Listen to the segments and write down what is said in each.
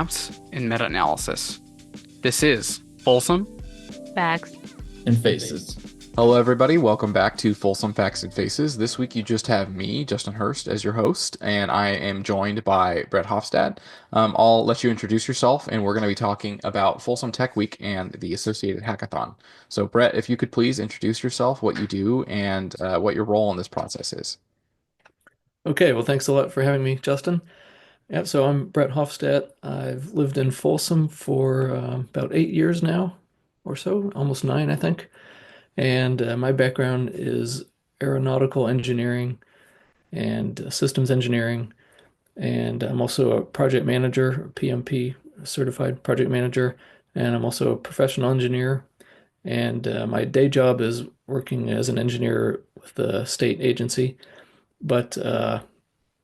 maps, and meta-analysis. This is Folsom. Facts. And faces. Hello, everybody. Welcome back to Folsom Facts and Faces. This week you just have me, Justin Hurst, as your host, and I am joined by Brett Hoffstadt. I'll let you introduce yourself, and we're going to be talking about Folsom Tech Week and the associated hackathon. So, Brett, if you could please introduce yourself, what you do, and what your role in this process is. Okay, well, thanks a lot for having me, Justin. Yeah, so I'm Brett Hoffstadt. I've lived in Folsom for about 8 years now, or so, almost nine, I think. And my background is aeronautical engineering and systems engineering. And I'm also a project manager, PMP, certified project manager. And I'm also a professional engineer. And my day job is working as an engineer with the state agency. But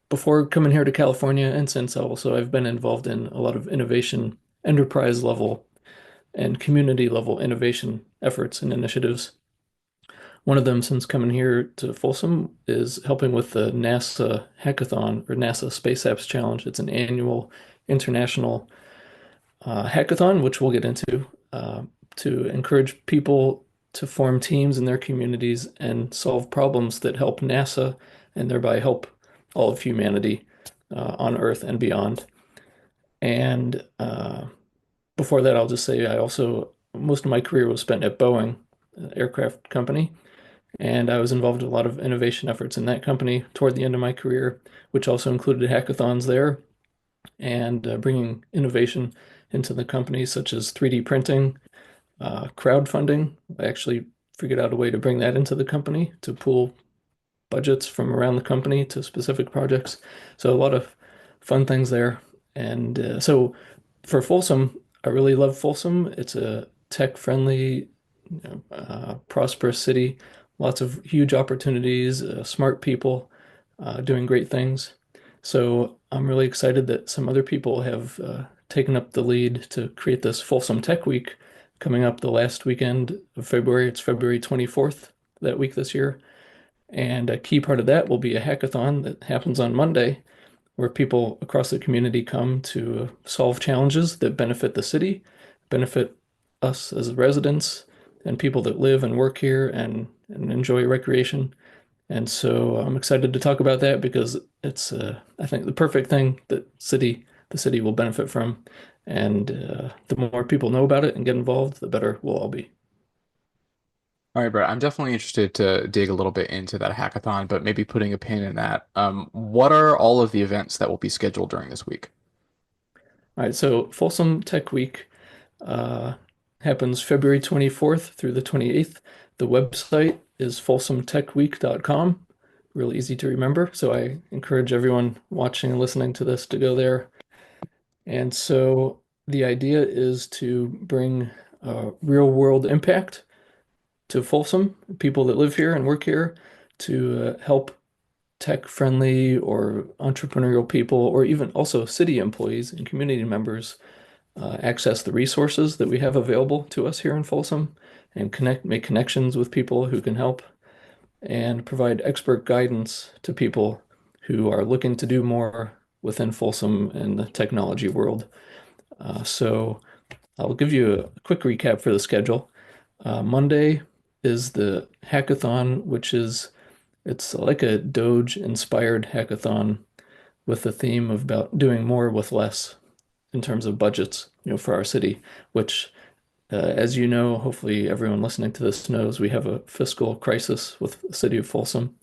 before coming here to California, and since also I've been involved in a lot of innovation, enterprise level and community level innovation efforts and initiatives. One of them, since coming here to Folsom, is helping with the NASA Hackathon or NASA Space Apps Challenge. It's an annual international hackathon, which we'll get into, to encourage people to form teams in their communities and solve problems that help NASA and thereby help all of humanity on Earth and beyond. And before that, I'll just say I also, most of my career was spent at Boeing, an aircraft company, and I was involved in a lot of innovation efforts in that company toward the end of my career, which also included hackathons there and bringing innovation into the company, such as 3D printing, crowdfunding. I actually figured out a way to bring that into the company to pool budgets from around the company to specific projects. So a lot of fun things there. And so for Folsom, I really love Folsom. It's a tech-friendly, prosperous city, lots of huge opportunities, smart people doing great things. So I'm really excited that some other people have taken up the lead to create this Folsom Tech Week coming up the last weekend of February. It's February 24th that week this year. And a key part of that will be a hackathon that happens on Monday, where people across the community come to solve challenges that benefit the city, benefit us as residents, and people that live and work here and enjoy recreation. And so I'm excited to talk about that because it's, I think, the perfect thing that the city will benefit from. And the more people know about it and get involved, the better we'll all be. All right, Brett, I'm definitely interested to dig a little bit into that hackathon, but maybe putting a pin in that. What are all of the events that will be scheduled during this week? All right, so Folsom Tech Week uh, happens February 24th through the 28th. The website is folsomtechweek.com. Really easy to remember. So I encourage everyone watching and listening to this to go there. And so the idea is to bring real world impact to Folsom, people that live here and work here, to help tech-friendly or entrepreneurial people, or even also city employees and community members access the resources that we have available to us here in Folsom and make connections with people who can help and provide expert guidance to people who are looking to do more within Folsom and the technology world. So I'll give you a quick recap for the schedule. Monday is the hackathon, which is it's like a Doge inspired hackathon with the theme of about doing more with less in terms of budgets, for our city, which, as you know, hopefully everyone listening to this knows, we have a fiscal crisis with the city of Folsom.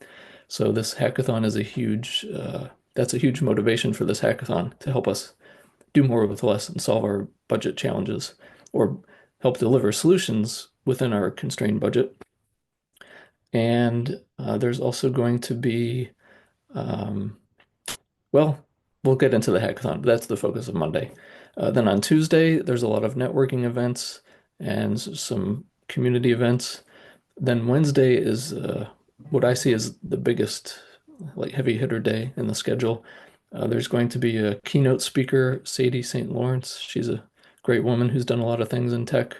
So this hackathon is that's a huge motivation for this hackathon to help us do more with less and solve our budget challenges or help deliver solutions within our constrained budget. And there's also going to be, um, well, we'll get into the hackathon, but that's the focus of Monday. Then on Tuesday, there's a lot of networking events and some community events. Then Wednesday is what I see as the biggest, like heavy hitter day in the schedule. There's going to be a keynote speaker, Sadie St. Lawrence. She's a great woman who's done a lot of things in tech.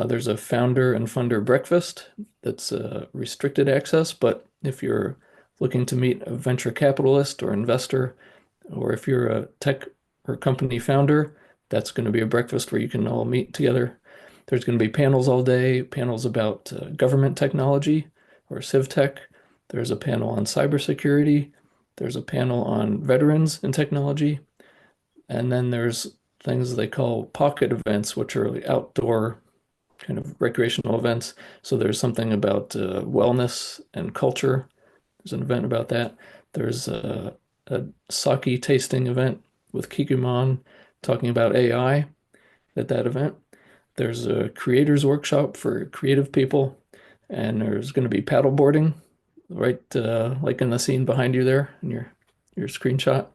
There's a founder and funder breakfast that's restricted access, but if you're looking to meet a venture capitalist or investor, or if you're a tech or company founder. That's going to be a breakfast where you can all meet together. There's going to be panels all day, panels about government technology or civ tech. There's a panel on cybersecurity. There's a panel on veterans and technology. And then there's things they call pocket events, which are like outdoor kind of recreational events. So there's something about wellness and culture. There's an event about that. There's a sake tasting event with Kikuman talking about AI at that event. There's a creators workshop for creative people, and there's going to be paddle boarding, right, like in the scene behind you there in your screenshot.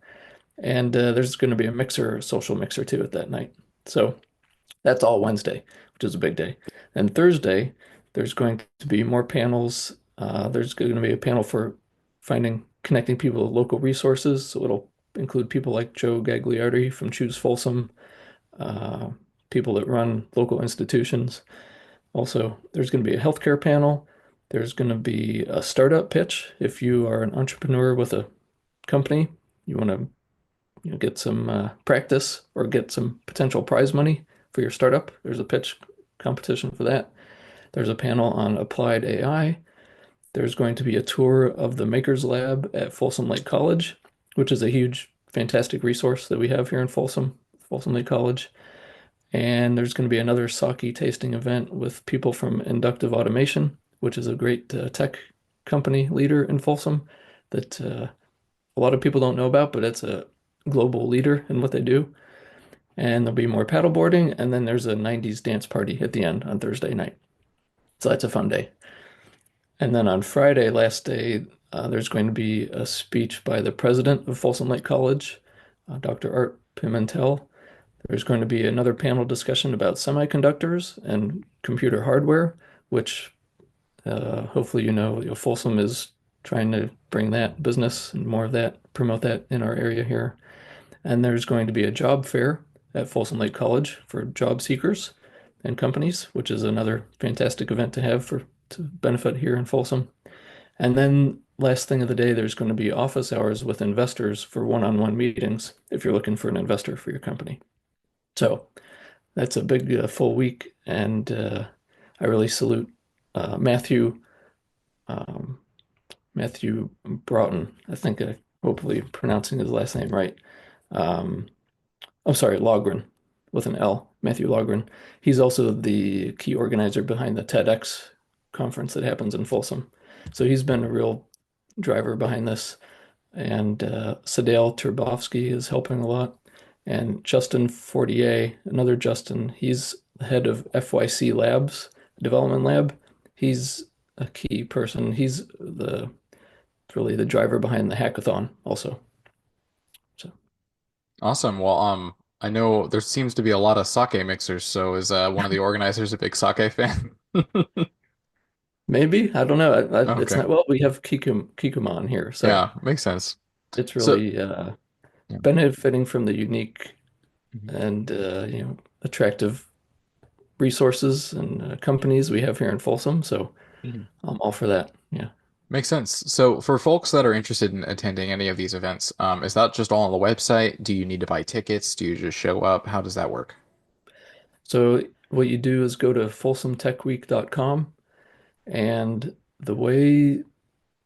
And there's going to be a mixer, a social mixer too at that night. So that's all Wednesday, which is a big day. And Thursday, there's going to be more panels. There's going to be a panel for connecting people with local resources. So it'll include people like Joe Gagliardi from Choose Folsom, uh, people that run local institutions. Also, there's going to be a healthcare panel. There's going to be a startup pitch. If you are an entrepreneur with a company, you want to get some practice or get some potential prize money for your startup. There's a pitch competition for that. There's a panel on applied AI. There's going to be a tour of the Makers Lab at Folsom Lake College, which is a huge, fantastic resource that we have here in Folsom, Folsom Lake College. And there's going to be another sake tasting event with people from Inductive Automation, which is a great tech company leader in Folsom that a lot of people don't know about, but it's a global leader in what they do. And there'll be more paddleboarding, and then there's a 90s dance party at the end on Thursday night. So that's a fun day. And then on Friday, last day, there's going to be a speech by the president of Folsom Lake College, Dr. Art Pimentel. There's going to be another panel discussion about semiconductors and computer hardware, which hopefully Folsom is trying to bring that business and more of that, promote that in our area here. And there's going to be a job fair at Folsom Lake College for job seekers and companies, which is another fantastic event to have to benefit here in Folsom. And then last thing of the day, there's going to be office hours with investors for one-on-one meetings if you're looking for an investor for your company. So that's a big full week, and I really salute Matthew Matthew Broughton. I think I hopefully pronouncing his last name right. Um, I'm sorry, Logren with an L, Matthew Logren. He's also the key organizer behind the TEDx conference that happens in Folsom. So he's been a real driver behind this. And Sadale Turbovsky is helping a lot. And Justin Fortier, another Justin, he's the head of FYC Labs, development lab. He's a key person. He's really the driver behind the hackathon also. So Awesome. Well, I know there seems to be a lot of sake mixers, so is one of the organizers a big sake fan? maybe, I don't know. It's Okay. not, well, we have Kikuman here, so Yeah, makes sense. it's So, really yeah. benefiting from the unique Mhm. and attractive resources and companies we have here in Folsom. So Mhm. I'm all for that. Yeah. Makes sense. So, for folks that are interested in attending any of these events, is that just all on the website? Do you need to buy tickets? Do you just show up? How does that work? So what you do is go to folsomtechweek.com, and the way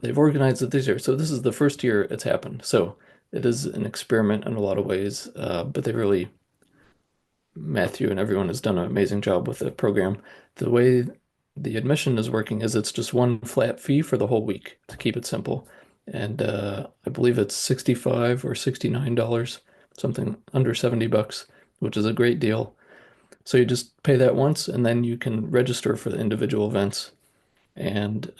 they've organized it this year. So this is the first year it's happened. So it is an experiment in a lot of ways, but they really, Matthew and everyone has done an amazing job with the program. The way the admission is working is it's just one flat fee for the whole week to keep it simple. And I believe it's 65 or $69, something under 70 bucks, which is a great deal. So you just pay that once, and then you can register for the individual events. And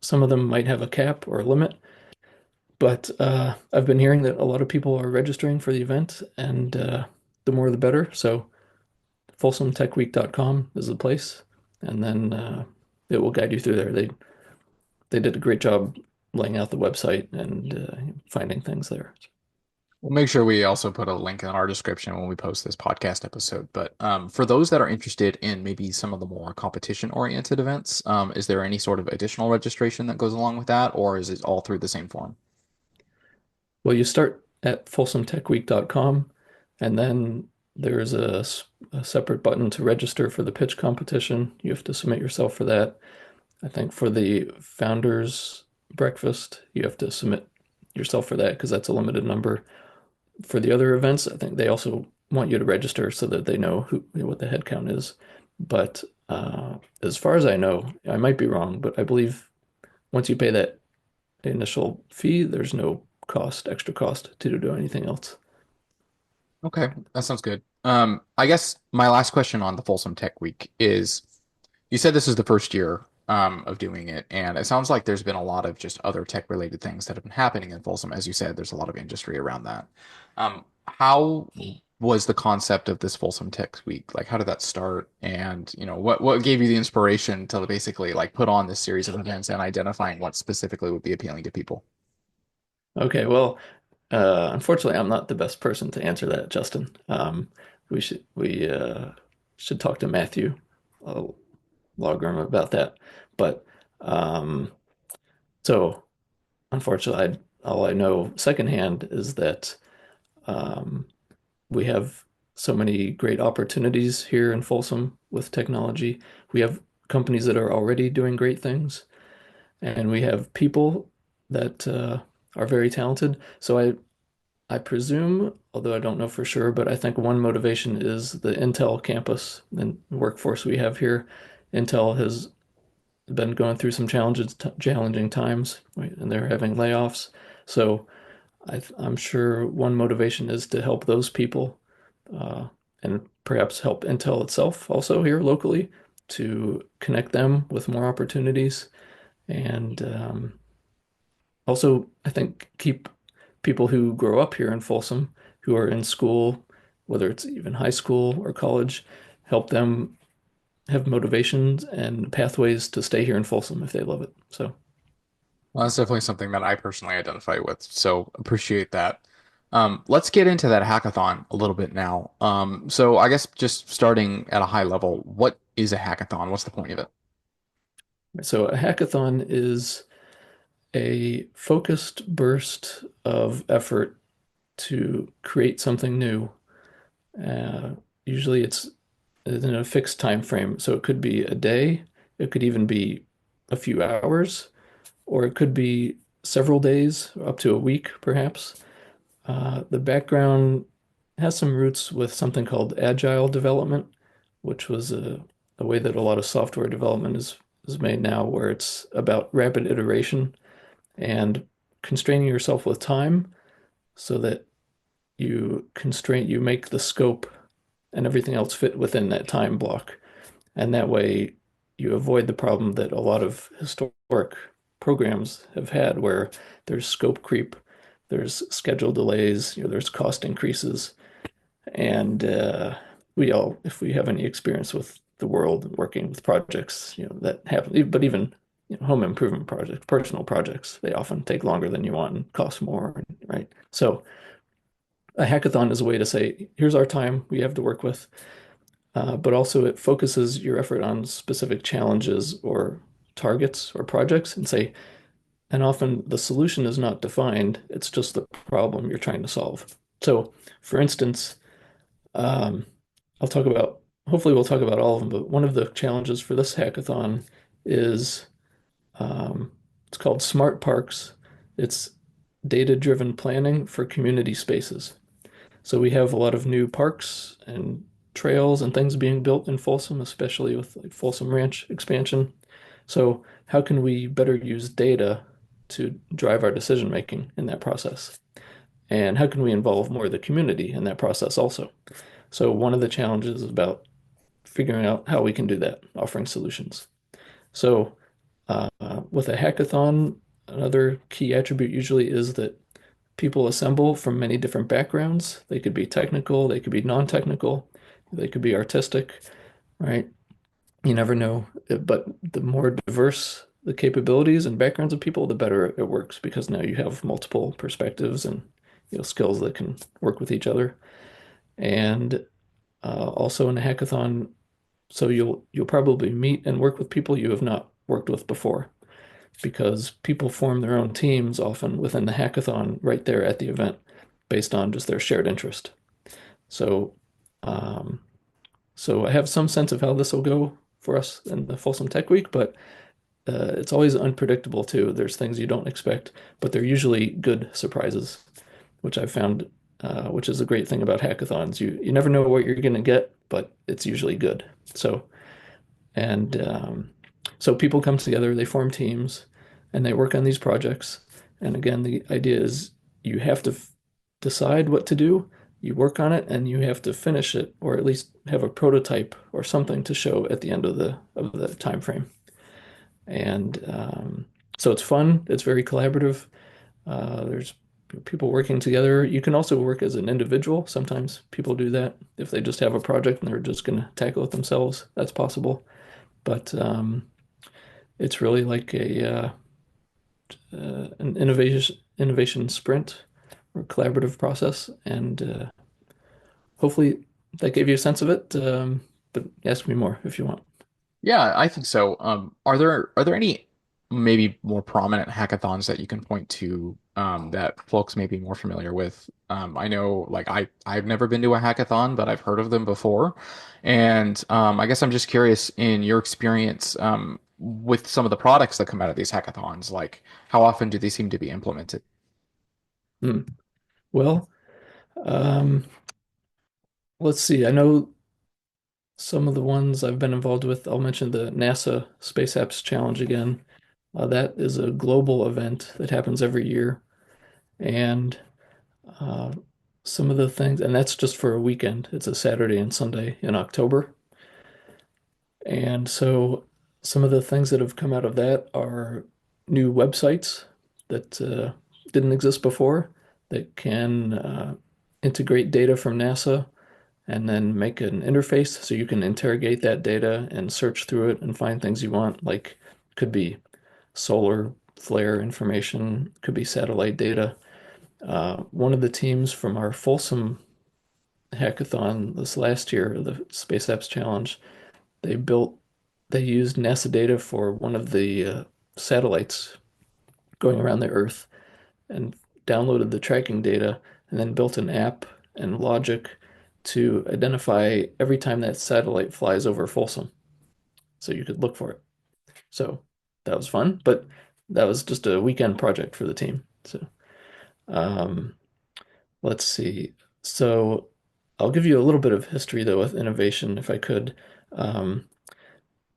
some of them might have a cap or a limit, but I've been hearing that a lot of people are registering for the event, and the more the better. So folsomtechweek.com is the place, and then it will guide you through there. They did a great job laying out the website and finding things there. We'll make sure we also put a link in our description when we post this podcast episode. But for those that are interested in maybe some of the more competition-oriented events, is there any sort of additional registration that goes along with that, or is it all through the same form? Well, you start at folsomtechweek.com. And then there's a separate button to register for the pitch competition. You have to submit yourself for that. I think for the founders breakfast, you have to submit yourself for that because that's a limited number. For the other events, I think they also want you to register so that they know what the head count is. But as far as I know, I might be wrong, but I believe once you pay that initial fee, there's no extra cost to do anything else. Okay, that sounds good. I guess my last question on the Folsom Tech Week is you said this is the first year of doing it, and it sounds like there's been a lot of just other tech related things that have been happening in Folsom. As you said, there's a lot of industry around that. How was the concept of this Folsom Tech Week? Like, how did that start? And, what gave you the inspiration to basically like put on this series of events and identifying what specifically would be appealing to people? Okay, well, unfortunately, I'm not the best person to answer that, Justin. We should talk to Matthew uh, Logrum about that. But um, so unfortunately, all I know secondhand is that um, we have so many great opportunities here in Folsom with technology. We have companies that are already doing great things, and we have people that are very talented. So I presume, although I don't know for sure, but I think one motivation is the Intel campus and workforce we have here. Intel has been going through some challenging times, right? And they're having layoffs. So I'm sure one motivation is to help those people uh, and perhaps help Intel itself also here locally to connect them with more opportunities and also I think keep people who grow up here in Folsom who are in school, whether it's even high school or college, help them have motivations and pathways to stay here in Folsom if they love it. So, Well, that's definitely something that I personally identify with. So appreciate that. Let's get into that hackathon a little bit now. So I guess just starting at a high level, what is a hackathon? What's the point of it? so a hackathon is a focused burst of effort to create something new. Uh, Usually it's in a fixed time frame. So it could be a day, it could even be a few hours, or it could be several days, up to a week, perhaps. The background has some roots with something called agile development, which was a way that a lot of software development is made now, where it's about rapid iteration and constraining yourself with time so that you make the scope and everything else fit within that time block. And that way you avoid the problem that a lot of historic programs have had where there's scope creep, there's schedule delays, there's cost increases. And if we have any experience with the world working with projects, that happens. But even home improvement projects, personal projects, they often take longer than you want and cost more, right? So a hackathon is a way to say, here's our time we have to work with, but also it focuses your effort on specific challenges or targets or projects and say, and often the solution is not defined, it's just the problem you're trying to solve. So, for instance, um, hopefully, we'll talk about all of them, but one of the challenges for this hackathon is um, it's called Smart Parks. It's data-driven planning for community spaces. So we have a lot of new parks and trails and things being built in Folsom, especially with like Folsom Ranch expansion. So how can we better use data to drive our decision making in that process? And how can we involve more of the community in that process also? So one of the challenges is about figuring out how we can do that, offering solutions. So with a hackathon, another key attribute usually is that people assemble from many different backgrounds. They could be technical, they could be non-technical, they could be artistic, right? You never know. But the more diverse the capabilities and backgrounds of people, the better it works because now you have multiple perspectives and skills that can work with each other. And also in a hackathon, so you'll probably meet and work with people you have not worked with before because people form their own teams often within the hackathon right there at the event based on just their shared interest. So, um, so I have some sense of how this will go for us in the Folsom Tech Week, but it's always unpredictable too. There's things you don't expect, but they're usually good surprises, which I've found, which is a great thing about hackathons. You never know what you're going to get, but it's usually good. So and so people come together, they form teams, and they work on these projects. And again, the idea is you have to decide what to do, you work on it, and you have to finish it, or at least have a prototype or something to show at the end of the time frame. And so it's fun. It's very collaborative. There's people working together. You can also work as an individual. Sometimes people do that if they just have a project and they're just going to tackle it themselves. That's possible. But it's really like an innovation sprint or collaborative process, and hopefully that gave you a sense of it. But ask me more if you want. Yeah, I think so. Are there any maybe more prominent hackathons that you can point to that folks may be more familiar with? I know, like I've never been to a hackathon, but I've heard of them before, and I guess I'm just curious in your experience with some of the products that come out of these hackathons. Like, how often do they seem to be implemented? Hmm. Well, um, let's see. I know some of the ones I've been involved with. I'll mention the NASA Space Apps Challenge again. That is a global event that happens every year, and uh, some of the things, and that's just for a weekend. It's a Saturday and Sunday in October. And so some of the things that have come out of that are new websites that didn't exist before that can integrate data from NASA and then make an interface so you can interrogate that data and search through it and find things you want, like could be solar flare information, could be satellite data. One of the teams from our Folsom hackathon this last year, the Space Apps Challenge, they built, they used NASA data for one of the satellites going around the Earth and downloaded the tracking data and then built an app and logic to identify every time that satellite flies over Folsom. So you could look for it. So that was fun, but that was just a weekend project for the team. So um, let's see. So I'll give you a little bit of history though with innovation, if I could. Um,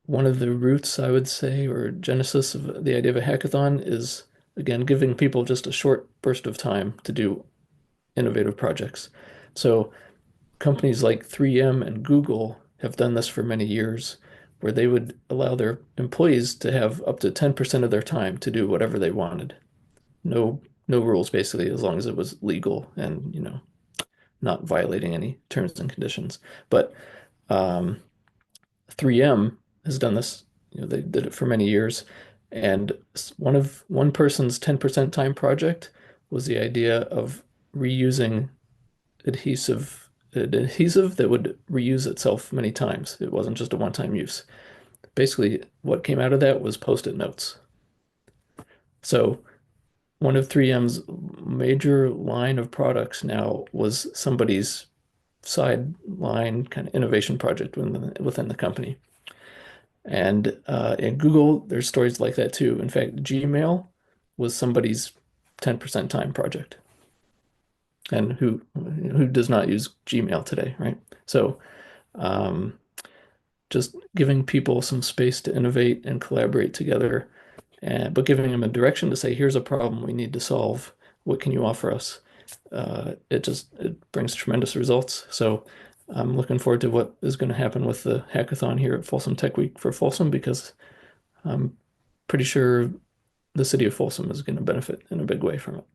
One of the roots, I would say, or genesis of the idea of a hackathon is, again, giving people just a short burst of time to do innovative projects. So companies like 3M and Google have done this for many years, where they would allow their employees to have up to 10% of their time to do whatever they wanted. No rules, basically, as long as it was legal and, not violating any terms and conditions. But um, 3M has done this. They did it for many years, and one person's 10% time project was the idea of reusing adhesive that would reuse itself many times. It wasn't just a one-time use. Basically, what came out of that was post-it notes. So one of 3M's major line of products now was somebody's sideline kind of innovation project within the company. And in Google, there's stories like that too. In fact, Gmail was somebody's 10% time project. And who does not use Gmail today, right? So um, just giving people some space to innovate and collaborate together, but giving them a direction to say, here's a problem we need to solve. What can you offer us? It brings tremendous results. So I'm looking forward to what is going to happen with the hackathon here at Folsom Tech Week for Folsom because I'm pretty sure the city of Folsom is going to benefit in a big way from it.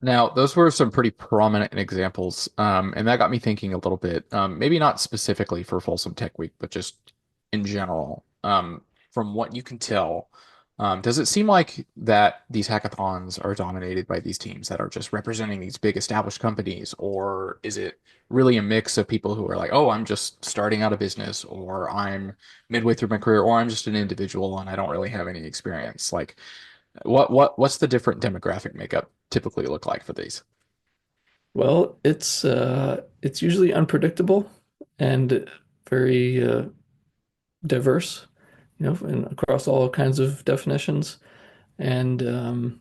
Now, those were some pretty prominent examples, and that got me thinking a little bit. Maybe not specifically for Folsom Tech Week, but just in general. From what you can tell, does it seem like that these hackathons are dominated by these teams that are just representing these big established companies, or is it really a mix of people who are like, "Oh, I'm just starting out a business," or "I'm midway through my career," or "I'm just an individual and I don't really have any experience"? Like, what's the different demographic makeup typically look like for these? Well, it's usually unpredictable and very diverse, and across all kinds of definitions. And there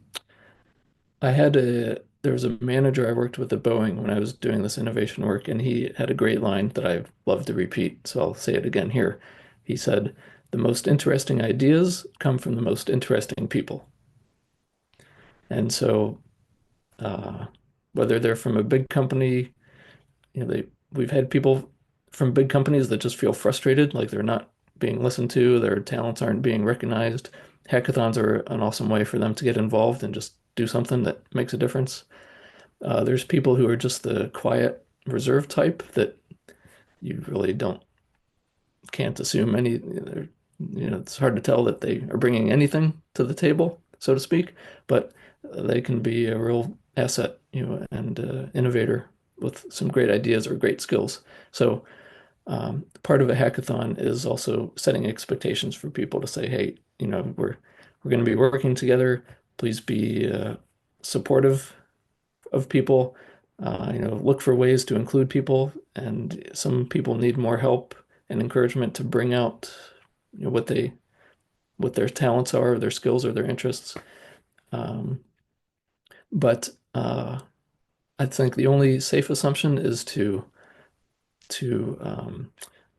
was a manager I worked with at Boeing when I was doing this innovation work, and he had a great line that I love to repeat, so I'll say it again here. He said, "The most interesting ideas come from the most interesting people." And so, uh, whether they're from a big company, we've had people from big companies that just feel frustrated, like they're not being listened to, their talents aren't being recognized. Hackathons are an awesome way for them to get involved and just do something that makes a difference. There's people who are just the quiet, reserved type that you really can't assume it's hard to tell that they are bringing anything to the table, so to speak, but they can be a real asset, and innovator with some great ideas or great skills. So part of a hackathon is also setting expectations for people to say, hey, we're going to be working together. Please be supportive of people. Look for ways to include people, and some people need more help and encouragement to bring out what their talents are, their skills, or their interests. Um, but I think the only safe assumption is to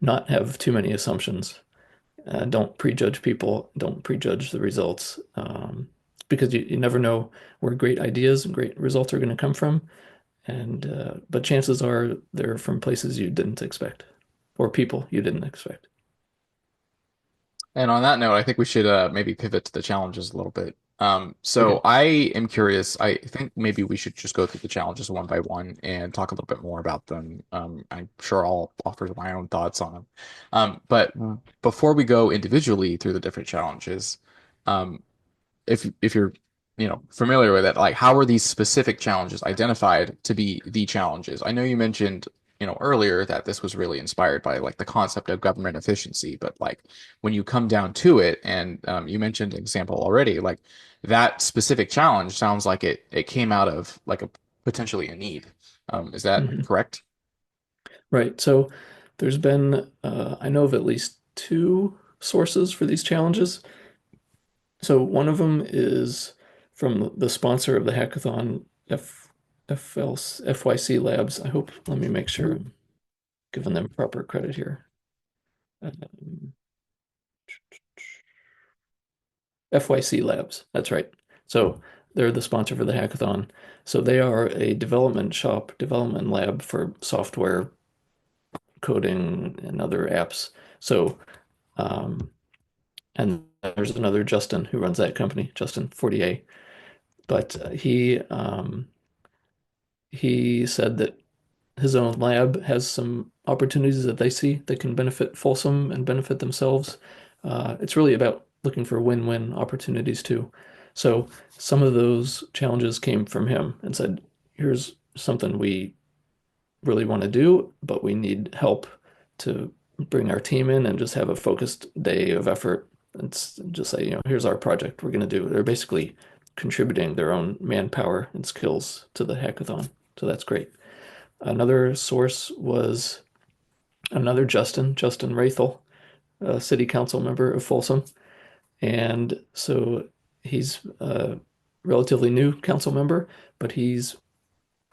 not have too many assumptions. Don't prejudge people. Don't prejudge the results, because you never know where great ideas and great results are going to come from. And but chances are they're from places you didn't expect, or people you didn't expect. And on that note, I think we should maybe pivot to the challenges a little bit. So Okay. I am curious. I think maybe we should just go through the challenges one by one and talk a little bit more about them. I'm sure I'll offer my own thoughts on them. But before we go individually through the different challenges, um, if you're familiar with it, like how are these specific challenges identified to be the challenges? I know you mentioned earlier that this was really inspired by like the concept of government efficiency, but like when you come down to it, and you mentioned an example already, like that specific challenge sounds like it came out of like a potentially a need. Is that Hmm. correct? Right. So there's been I know of at least two sources for these challenges. So one of them is from the sponsor of the hackathon, FYC Labs. I hope, let me make sure I'm giving them proper credit here. Um, FYC Labs, that's right. So they're the sponsor for the hackathon. So they are a development shop, development lab for software coding and other apps. So, um, and there's another Justin who runs that company, Justin Fortier. But he said that his own lab has some opportunities that they see that can benefit Folsom and benefit themselves. It's really about looking for win-win opportunities too. So some of those challenges came from him and said, here's something we really want to do, but we need help to bring our team in and just have a focused day of effort. It's just say, here's our project we're going to do. They're basically contributing their own manpower and skills to the hackathon. So that's great. Another source was another Justin Rathel, a city council member of Folsom. And so he's a relatively new council member, but he's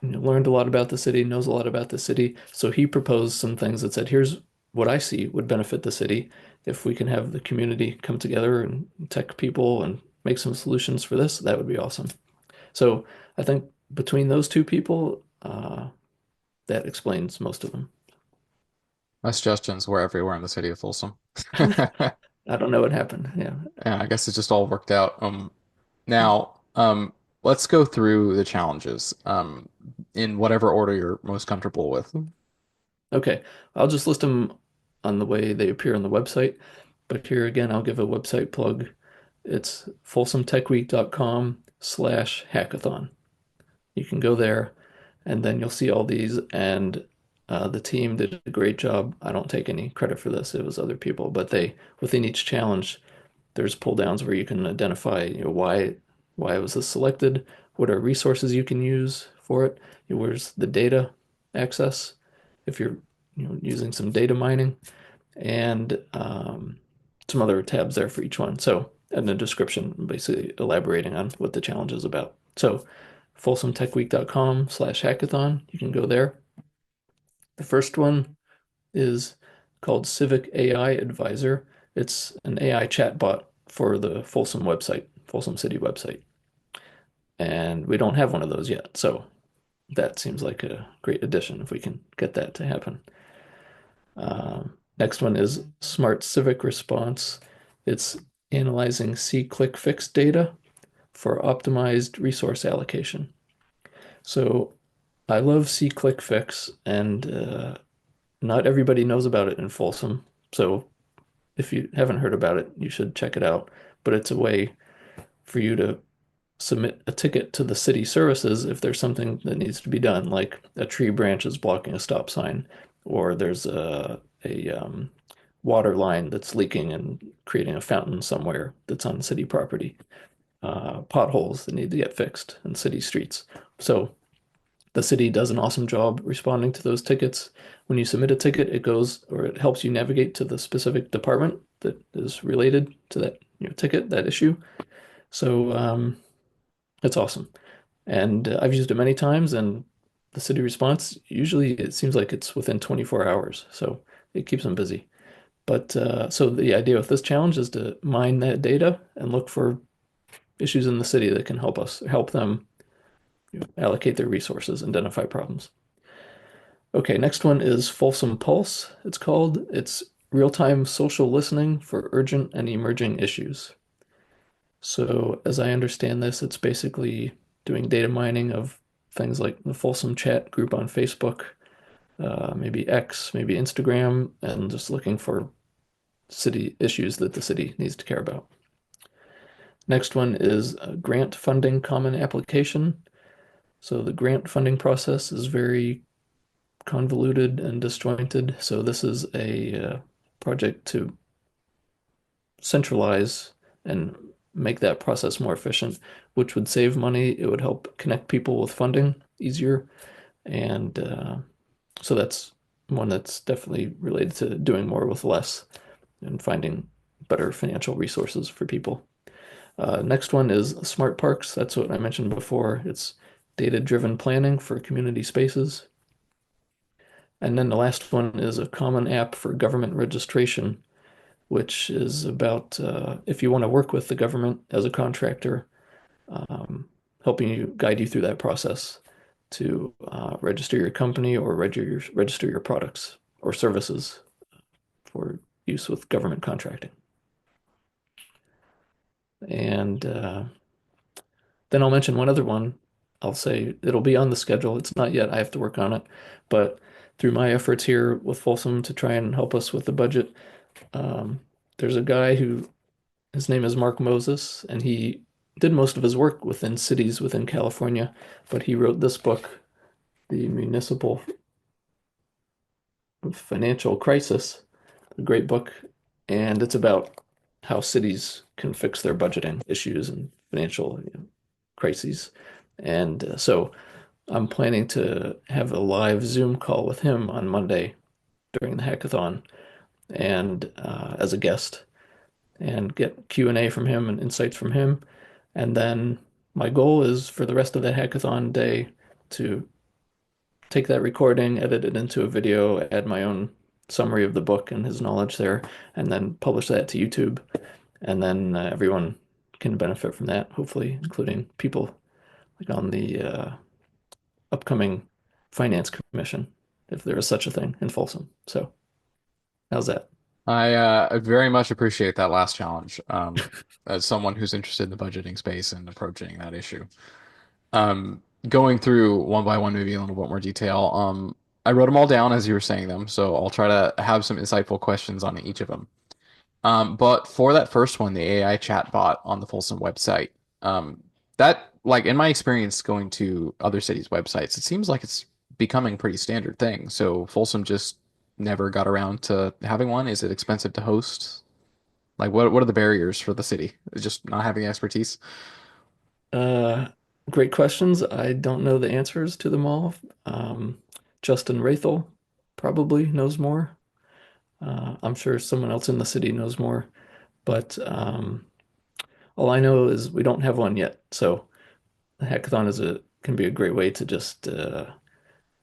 learned a lot about the city, knows a lot about the city. So he proposed some things that said, here's what I see would benefit the city if we can have the community come together and tech people and make some solutions for this. That would be awesome. So I think between those two people, that explains most of them. Suggestions were everywhere in the city of Folsom. I don't know what happened. Yeah. Yeah, I guess it just all worked out. Now, let's go through the challenges, in whatever order you're most comfortable with. Okay. I'll just list them on the way they appear on the website. But here again, I'll give a website plug. It's folsomtechweek.com/hackathon. You can go there and then you'll see all these. And the team did a great job. I don't take any credit for this. It was other people, but within each challenge, there's pull downs where you can identify, why was this selected? What are resources you can use for it. Where's the data access if you're using some data mining, and some other tabs there for each one. So, and a description basically elaborating on what the challenge is about. So, folsomtechweek.com/hackathon, you can go there. The first one is called Civic AI Advisor. It's an AI chatbot for the Folsom website, Folsom City website. And we don't have one of those yet. So that seems like a great addition if we can get that to happen. Next one is Smart Civic Response. It's analyzing see-click fix data for optimized resource allocation. So I love see-click fix, and not everybody knows about it in Folsom. So if you haven't heard about it, you should check it out. But it's a way for you to submit a ticket to the city services if there's something that needs to be done, like a tree branch is blocking a stop sign, or there's a water line that's leaking and creating a fountain somewhere that's on city property, potholes that need to get fixed in city streets. So the city does an awesome job responding to those tickets. When you submit a ticket, it goes or it helps you navigate to the specific department that is related to that ticket, that issue. So it's awesome. And I've used it many times, and the city response, usually it seems like it's within 24 hours. So it keeps them busy. But so the idea with this challenge is to mine that data and look for issues in the city that can help them allocate their resources, identify problems. Okay, next one is Folsom Pulse, it's called. It's real-time social listening for urgent and emerging issues. So as I understand this, it's basically doing data mining of things like the Folsom chat group on Facebook, maybe X, maybe Instagram, and just looking for city issues that the city needs to care about. Next one is a grant funding common application. So the grant funding process is very convoluted and disjointed. So this is a project to centralize and make that process more efficient, which would save money. It would help connect people with funding easier. And so that's one that's definitely related to doing more with less and finding better financial resources for people. Next one is smart parks. That's what I mentioned before. It's data-driven planning for community spaces. And then the last one is a common app for government registration, which is about if you want to work with the government as a contractor, helping you guide you through that process to register your company or register your products or services for use with government contracting. And then I'll mention one other one. I'll say it'll be on the schedule. It's not yet. I have to work on it. But through my efforts here with Folsom to try and help us with the budget, um, there's a guy who his name is Mark Moses, and he did most of his work within cities within California, but he wrote this book, The Municipal Financial Crisis, a great book, and it's about how cities can fix their budgeting issues and financial crises. And so I'm planning to have a live Zoom call with him on Monday during the hackathon and as a guest and get Q&A from him and insights from him. And then my goal is for the rest of the hackathon day to take that recording, edit it into a video, add my own summary of the book and his knowledge there, and then publish that to YouTube. And then everyone can benefit from that, hopefully, including people like on the upcoming finance commission, if there is such a thing in Folsom. So, how's that? I very much appreciate that last challenge. As someone who's interested in the budgeting space and approaching that issue. Going through one by one, maybe in a little bit more detail. I wrote them all down as you were saying them, so I'll try to have some insightful questions on each of them. But for that first one, the AI chatbot on the Folsom website, that, like in my experience going to other cities' websites, it seems like it's becoming a pretty standard thing. So Folsom just never got around to having one. Is it expensive to host? Like, what are the barriers for the city? Just not having the expertise? Great questions. I don't know the answers to them all. Um, Justin Rathel probably knows more. I'm sure someone else in the city knows more, but all I know is we don't have one yet. So the hackathon is a can be a great way to just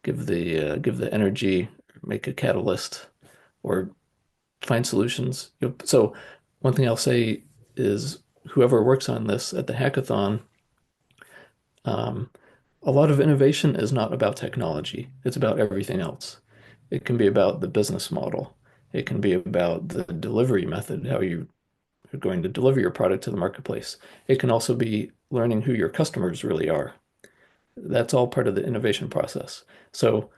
give the energy, make a catalyst, or find solutions. So one thing I'll say is whoever works on this at the hackathon, um, a lot of innovation is not about technology. It's about everything else. It can be about the business model. It can be about the delivery method, how you are going to deliver your product to the marketplace. It can also be learning who your customers really are. That's all part of the innovation process. So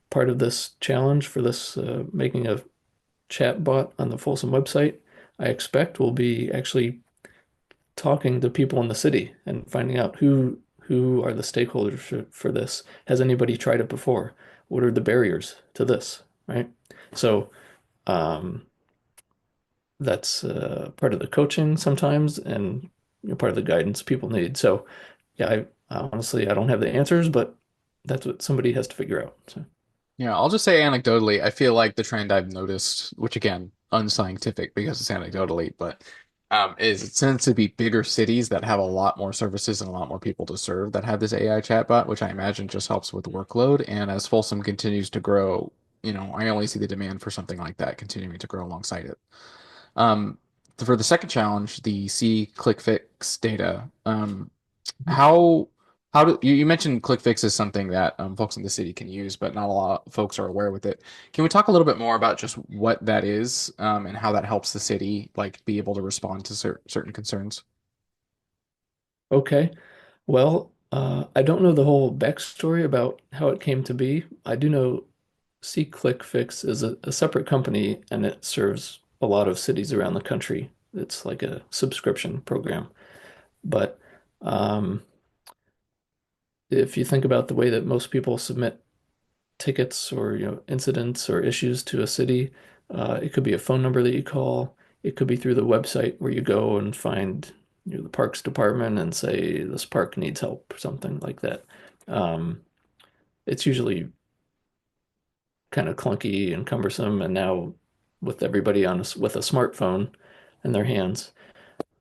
part of this challenge for this making a chat bot on the Folsom website, I expect will be actually talking to people in the city and finding out who are the stakeholders for this. Has anybody tried it before? What are the barriers to this, right? So um, that's part of the coaching sometimes, and part of the guidance people need. So yeah, honestly I don't have the answers, but that's what somebody has to figure out. So. Yeah, I'll just say anecdotally, I feel like the trend I've noticed, which again, unscientific because it's anecdotally, but is it tends to be bigger cities that have a lot more services and a lot more people to serve that have this AI chatbot, which I imagine just helps with workload. And as Folsom continues to grow, I only see the demand for something like that continuing to grow alongside it. Um, for the second challenge, the C click fix data, how how do you mentioned ClickFix is something that folks in the city can use, but not a lot of folks are aware with it. Can we talk a little bit more about just what that is, and how that helps the city like be able to respond to certain concerns? Okay. Well, I don't know the whole backstory about how it came to be. I do know SeeClickFix is a separate company and it serves a lot of cities around the country. It's like a subscription program. But um, if you think about the way that most people submit tickets or incidents or issues to a city, it could be a phone number that you call. It could be through the website where you go and find the parks department and say this park needs help or something like that. Um, it's usually kind of clunky and cumbersome, and now with everybody with a smartphone in their hands,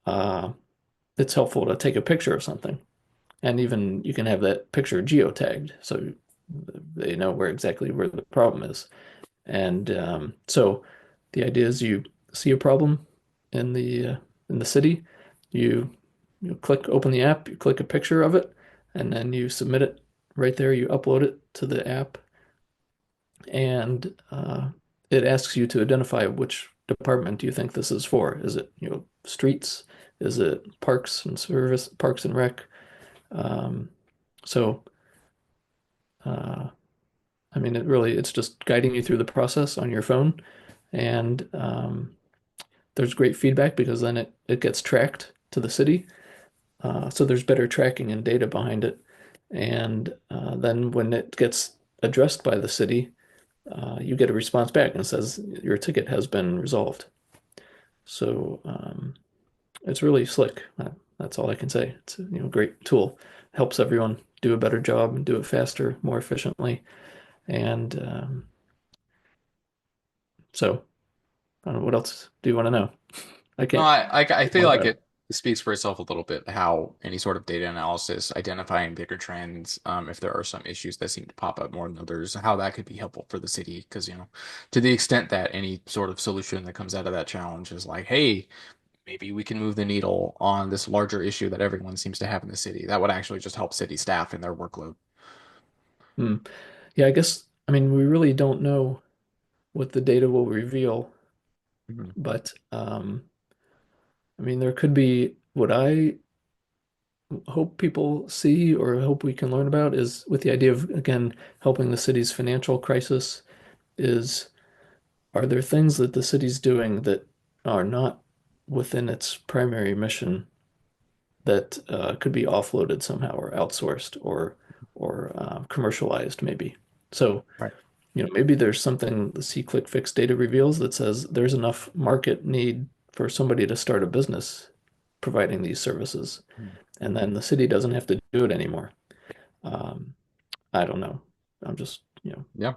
uh, it's helpful to take a picture of something, and even you can have that picture geotagged so they know where the problem is. And so the idea is you see a problem in the city, you open the app, you click a picture of it, and then you submit it right there. You upload it to the app, and it asks you to identify which department do you think this is for. Is it streets? Is it parks and rec? Um, so uh, I mean, it's just guiding you through the process on your phone, and there's great feedback because then it gets tracked to the city. So there's better tracking and data behind it. And then when it gets addressed by the city, you get a response back and it says your ticket has been resolved. So it's really slick. That's all I can say. It's a great tool. Helps everyone do a better job and do it faster, more efficiently. And so I don't know, what else do you want to know? I No, can't I feel more like about it. it speaks for itself a little bit how any sort of data analysis, identifying bigger trends, if there are some issues that seem to pop up more than others, how that could be helpful for the city. Because, to the extent that any sort of solution that comes out of that challenge is like, hey, maybe we can move the needle on this larger issue that everyone seems to have in the city, that would actually just help city staff in their workload. Hmm. Yeah, I guess, I mean, we really don't know what the data will reveal, Mhm. but I mean, there could be what I hope people see or hope we can learn about is with the idea of, again, helping the city's financial crisis is are there things that the city's doing that are not within its primary mission that could be offloaded somehow or outsourced or commercialized maybe? So, Right. maybe there's something the C-click fix data reveals that says there's enough market need for somebody to start a business providing these services. and then the city doesn't have to do it anymore. Um, I don't know. I'm just, Yeah.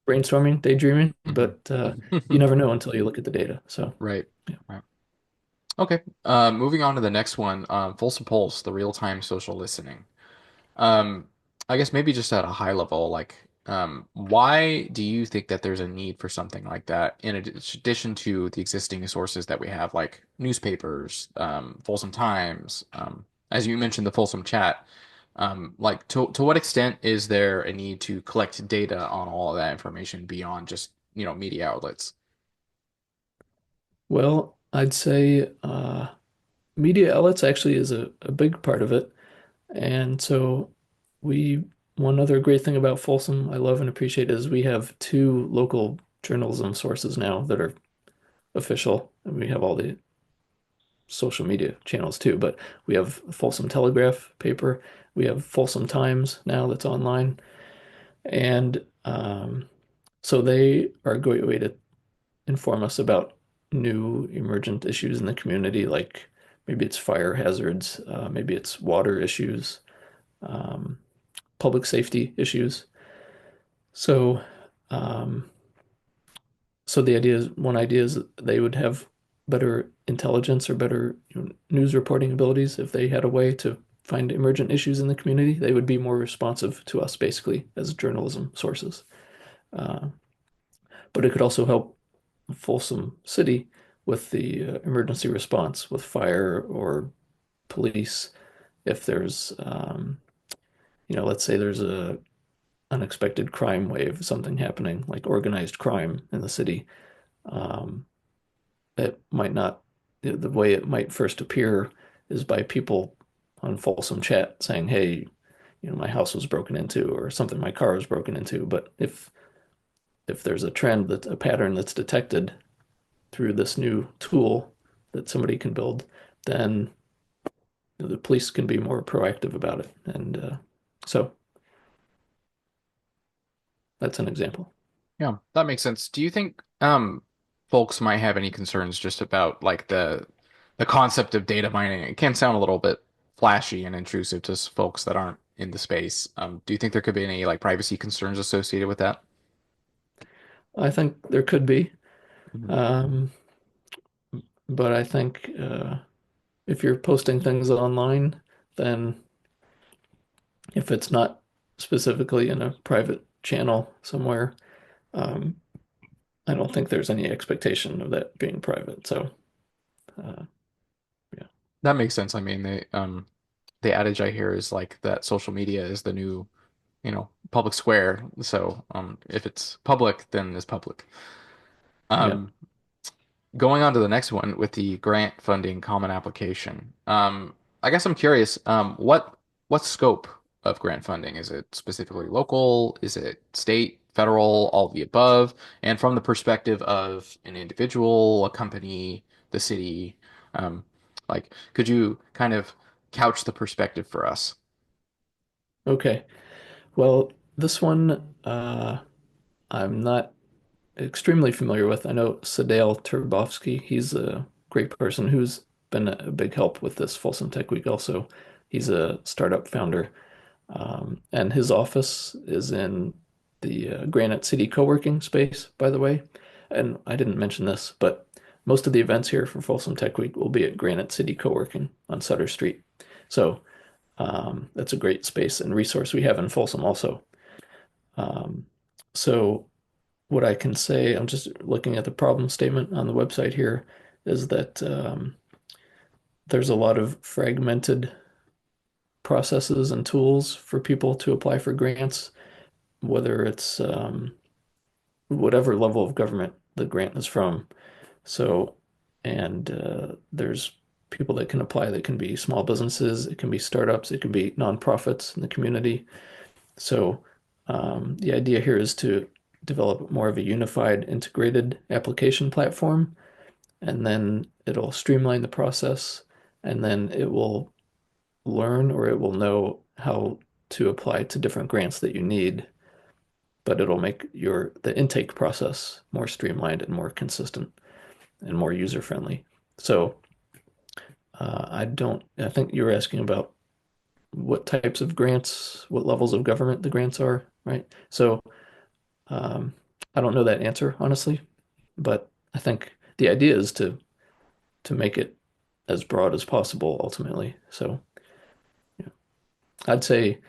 brainstorming, daydreaming, Mhm. but you never know until you look at the data. So, Right. yeah. Right. Okay. Moving on to the next one, Folsom Pulse, the real-time social listening. Um, I guess maybe just at a high level, like, why do you think that there's a need for something like that in addition to the existing sources that we have, like newspapers, Folsom Times, as you mentioned, the Folsom Chat? Like, to what extent is there a need to collect data on all of that information beyond just, media outlets? Well, I'd say media outlets actually is a big part of it. And so we, one other great thing about Folsom I love and appreciate is we have two local journalism sources now that are official. And we have all the social media channels too, but we have Folsom Telegraph paper, we have Folsom Times now that's online. And so they are a great way to inform us about new emergent issues in the community, like maybe it's fire hazards, maybe it's water issues, um, public safety issues. So, um, so the idea is one idea is that they would have better intelligence or better news reporting abilities if they had a way to find emergent issues in the community. They would be more responsive to us, basically, as journalism sources. Uh, but it could also help Folsom City with the emergency response with fire or police if there's let's say there's a unexpected crime wave, something happening like organized crime in the city. Um, it might not, the way it might first appear is by people on Folsom Chat saying, "Hey, my house was broken into," or something, "My car was broken into." But if there's a trend, that a pattern that's detected through this new tool that somebody can build, then the police can be more proactive about it. And so that's an example. Yeah, that makes sense. Do you think folks might have any concerns just about like the concept of data mining? It can sound a little bit flashy and intrusive to folks that aren't in the space. Do you think there could be any like privacy concerns associated with that? I think there could be, Mhm. um, but I think if you're posting things online, then if it's not specifically in a private channel somewhere, um, I don't think there's any expectation of that being private. So, uh, yeah, That makes sense. I mean, the adage I hear is like that social media is the new, public square. So, if it's public, then it's public. yeah. Um, Going on to the next one with the grant funding common application. I guess I'm curious, what scope of grant funding? Is it specifically local? Is it state, federal, all of the above? And from the perspective of an individual, a company, the city, um, like, could you kind of couch the perspective for us? Okay. Well, this one I'm not extremely familiar with. I know Sadale Turbovsky. He's a great person who's been a big help with this Folsom Tech Week also. He's a startup founder. And his office is in the Granite City co-working space, by the way. And I didn't mention this, but most of the events here for Folsom Tech Week will be at Granite City Co-working on Sutter Street. So that's a great space and resource we have in Folsom also. Um, so what I can say, I'm just looking at the problem statement on the website here, is that there's a lot of fragmented processes and tools for people to apply for grants, whether it's whatever level of government the grant is from. So, and there's people that can apply that can be small businesses, it can be startups, it can be nonprofits in the community. So, the idea here is to develop more of a unified, integrated application platform, and then it'll streamline the process, and then it will learn or it will know how to apply to different grants that you need, but it'll make the intake process more streamlined and more consistent and more user friendly. So I think you were asking about what types of grants, what levels of government the grants are, right? So um, I don't know that answer, honestly, but I think the idea is to make it as broad as possible ultimately. So yeah, I'd say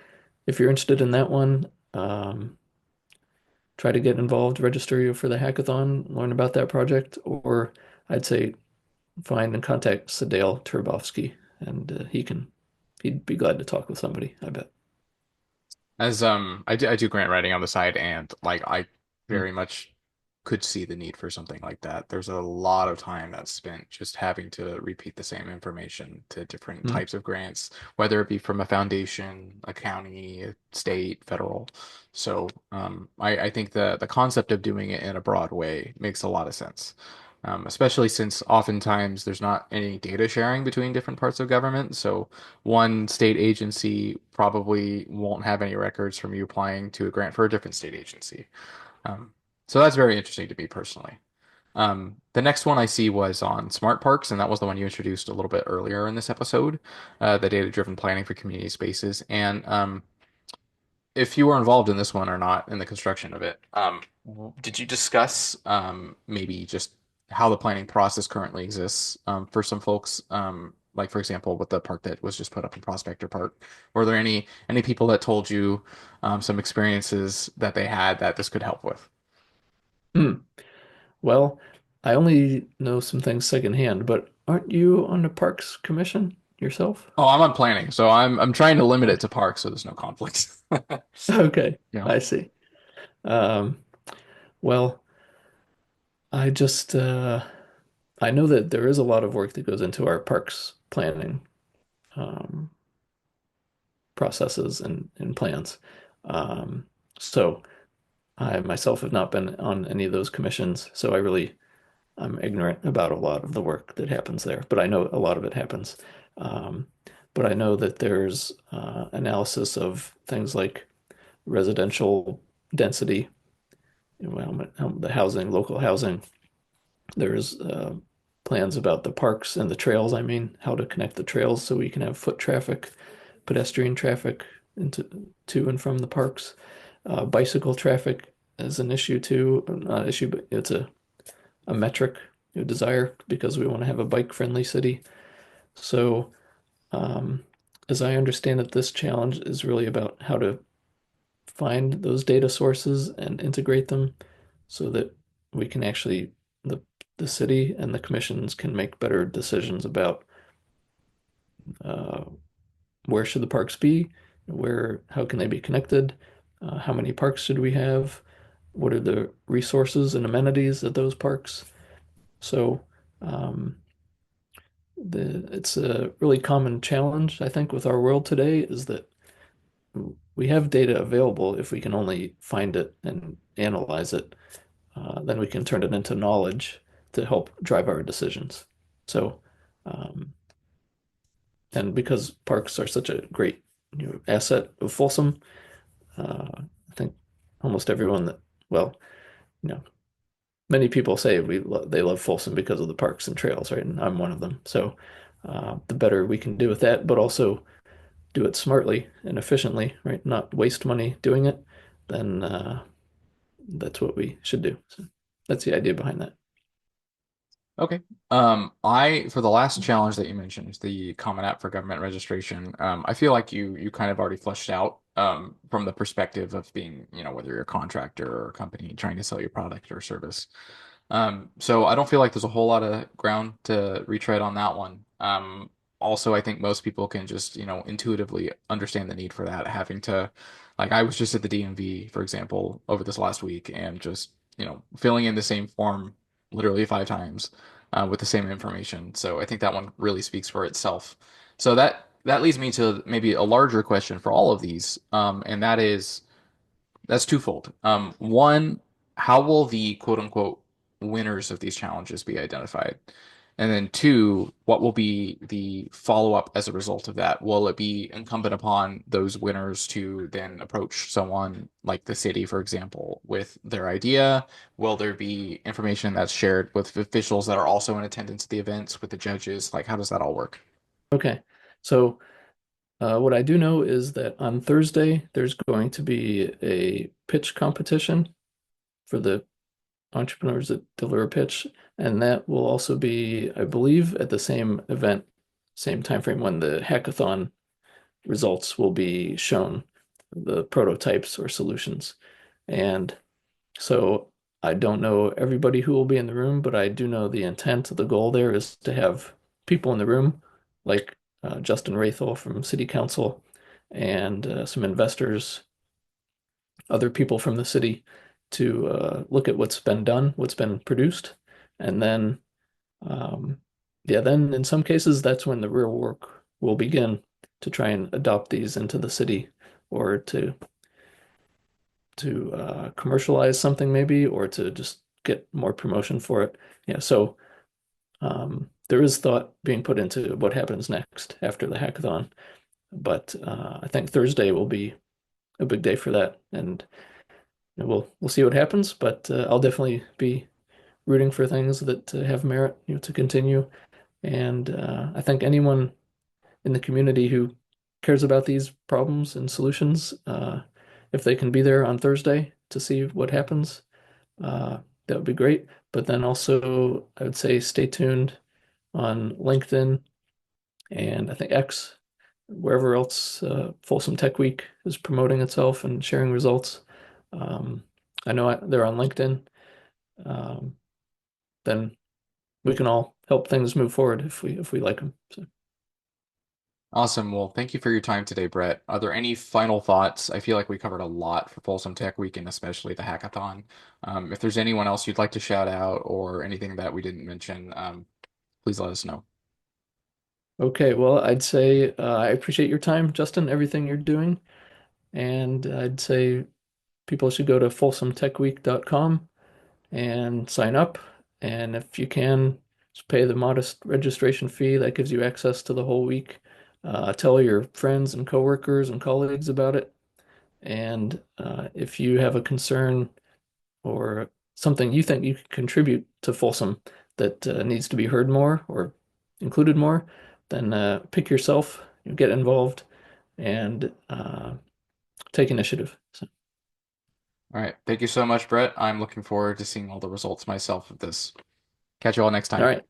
if you're interested in that one, try to get involved, register you for the hackathon, learn about that project, or I'd say find and contact Sadale Turbovsky, and he'd be glad to talk with somebody, I bet. As I do grant writing on the side, and like I Mm. very much could see the need for something like that. There's a lot of time that's spent just having to repeat the same information to different Mm. types of grants, whether it be from a foundation, a county, a state, federal. So I think the concept of doing it in a broad way makes a lot of sense. Especially since oftentimes there's not any data sharing between different parts of government. So one state agency probably won't have any records from you applying to a grant for a different state agency. Um, so that's very interesting to me personally. The next one I see was on smart parks, and that was the one you introduced a little bit earlier in this episode, the data-driven planning for community spaces. And if you were involved in this one or not in the construction of it, did you discuss maybe just how the planning process currently exists for some folks? Like for example, with the park that was just put up in Prospector Park, were there any people that told you some experiences that they had that this could help with? Mm. Well, I only know some things secondhand, but aren't you on the Parks Commission yourself? Oh, I'm on planning, so I'm trying to limit Oh, it to parks so there's no conflict. okay, Yeah. I see. Um, well, I just I know that there is a lot of work that goes into our parks planning um, processes and plans. Um, so I myself have not been on any of those commissions, so I'm ignorant about a lot of the work that happens there, but I know a lot of it happens. Um, but I know that there's analysis of things like residential density, well, the housing, local housing. There's plans about the parks and the trails, I mean, how to connect the trails so we can have foot traffic, pedestrian traffic into to and from the parks. Bicycle traffic is an issue too, not an issue, but it's a metric, a desire because we want to have a bike-friendly city. So, um, as I understand it, this challenge is really about how to find those data sources and integrate them so that we can actually the the city and the commissions can make better decisions about uh, where should the parks be, how can they be connected, how many parks should we have, what are the resources and amenities at those parks. So um, it's a really common challenge, I think, with our world today is that we have data available if we can only find it and analyze it. Then we can turn it into knowledge to help drive our decisions. So, um, and because parks are such a great asset of Folsom, I think almost everyone that, well, you know, many people say they love Folsom because of the parks and trails, right? And I'm one of them. So, the better we can do with that, but also do it smartly and efficiently, right? Not waste money doing it, then that's what we should do. So that's the idea behind that. Okay. I for the last challenge that you mentioned, the Common App for Government Registration, I feel like you kind of already fleshed out from the perspective of being, whether you're a contractor or a company trying to sell your product or service. So I don't feel like there's a whole lot of ground to retread on that one. Also, I think most people can just, intuitively understand the need for that, having to, like, I was just at the DMV, for example, over this last week and just, filling in the same form literally 5 times with the same information. So I think that one really speaks for itself. So that leads me to maybe a larger question for all of these, and that's twofold. One, how will the quote unquote winners of these challenges be identified? And then two, what will be the follow up as a result of that? Will it be incumbent upon those winners to then approach someone like the city, for example, with their idea? Will there be information that's shared with officials that are also in attendance at the events, with the judges? Like, how does that all work? Okay. So What I do know is that on Thursday, there's going to be a pitch competition for the entrepreneurs that deliver a pitch, and that will also be, I believe, at the same event, same time frame when the hackathon results will be shown, the prototypes or solutions. And so I don't know everybody who will be in the room, but I do know the intent, the goal there is to have people in the room like Justin Rathel from City Council and some investors, other people from the city to look at what's been done, what's been produced, and then um, yeah, then in some cases that's when the real work will begin to try and adopt these into the city or to commercialize something maybe or to just get more promotion for it. Yeah, so there is thought being put into what happens next after the hackathon, but I think Thursday will be a big day for that, and we'll see what happens. But I'll definitely be rooting for things that have merit, to continue. And I think anyone in the community who cares about these problems and solutions, if they can be there on Thursday to see what happens, uh, that would be great. But then also, I would say stay tuned on LinkedIn and I think X, wherever else Folsom Tech Week is promoting itself and sharing results. Um, I know they're on LinkedIn. Um, then we can all help things move forward if we like them. So. Awesome. Well, thank you for your time today, Brett. Are there any final thoughts? I feel like we covered a lot for Folsom Tech Week and especially the hackathon. If there's anyone else you'd like to shout out or anything that we didn't mention, please let us know. Okay, well, I'd say I appreciate your time, Justin, everything you're doing, and I'd say people should go to folsomtechweek.com and sign up. And if you can, just pay the modest registration fee. That gives you access to the whole week. Tell your friends and coworkers and colleagues about it. And if you have a concern or something you think you can contribute to Folsom that needs to be heard more or included more, then pick yourself, get involved, and take initiative. So, All right. Thank you so much, Brett. I'm looking forward to seeing all the results myself of this. Catch you all next all time. right.